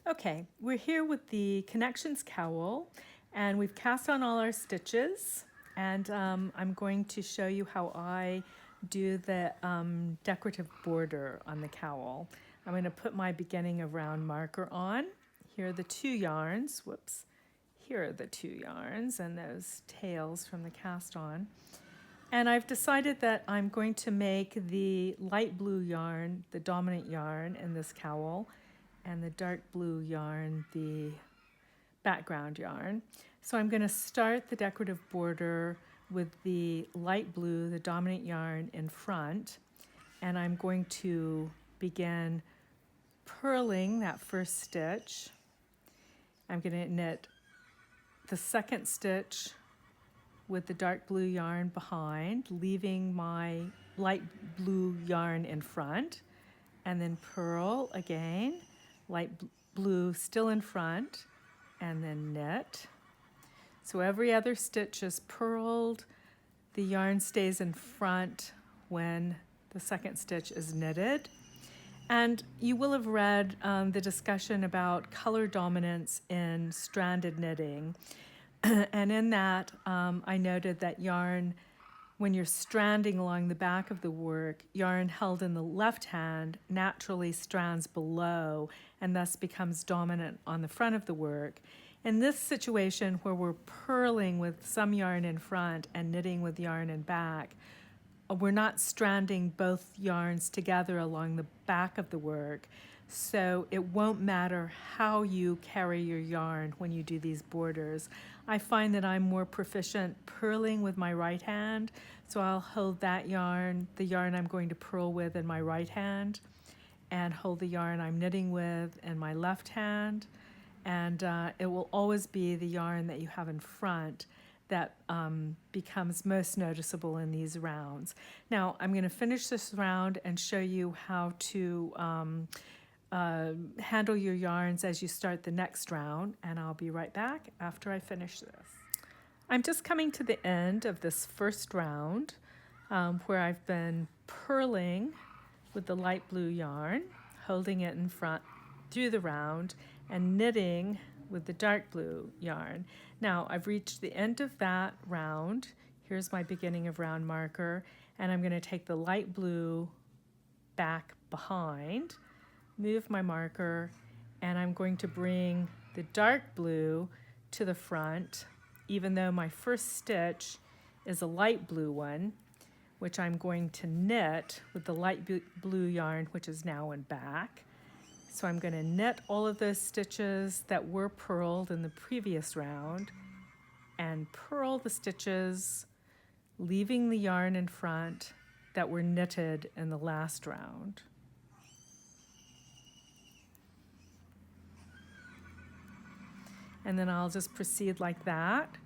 Okay, we're here with the Connections Cowl, and we've cast on all our stitches, and I'm going to show you how I do the decorative border on the cowl. I'm going to put my beginning of round marker on. Here are the two yarns, whoops, here are the two yarns and those tails from the cast on. And I've decided that I'm going to make the light blue yarn the dominant yarn in this cowl, and the dark blue yarn the background yarn. So I'm going to start the decorative border with the light blue, the dominant yarn in front, and I'm going to begin purling that first stitch. I'm going to knit the second stitch with the dark blue yarn behind, leaving my light blue yarn in front, and then purl again, light blue still in front, and then knit. So every other stitch is purled. The yarn stays in front when the second stitch is knitted. And you will have read the discussion about color dominance in stranded knitting. And in that, I noted that yarn, when you're stranding along the back of the work, yarn held in the left hand naturally strands below and thus becomes dominant on the front of the work. In this situation where we're purling with some yarn in front and knitting with yarn in back, we're not stranding both yarns together along the back of the work. So it won't matter how you carry your yarn when you do these borders. I find that I'm more proficient purling with my right hand, so I'll hold that yarn, the yarn I'm going to purl with, in my right hand, and hold the yarn I'm knitting with in my left hand. And it will always be the yarn that you have in front that becomes most noticeable in these rounds. Now I'm going to finish this round and show you how to handle your yarns as you start the next round, and I'll be right back after I finish this. I'm just coming to the end of this first round where I've been purling with the light blue yarn, holding it in front through the round, and knitting with the dark blue yarn. Now I've reached the end of that round. Here's my beginning of round marker, and I'm going to take the light blue back behind, move my marker, and I'm going to bring the dark blue to the front, even though my first stitch is a light blue one, which I'm going to knit with the light blue yarn, which is now in back. So I'm going to knit all of those stitches that were purled in the previous round and purl the stitches, leaving the yarn in front that were knitted in the last round. And then I'll just proceed like that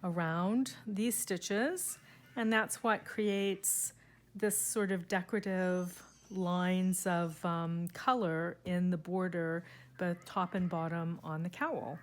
around these stitches, and that's what creates this sort of decorative lines of color in the border, both top and bottom on the cowl.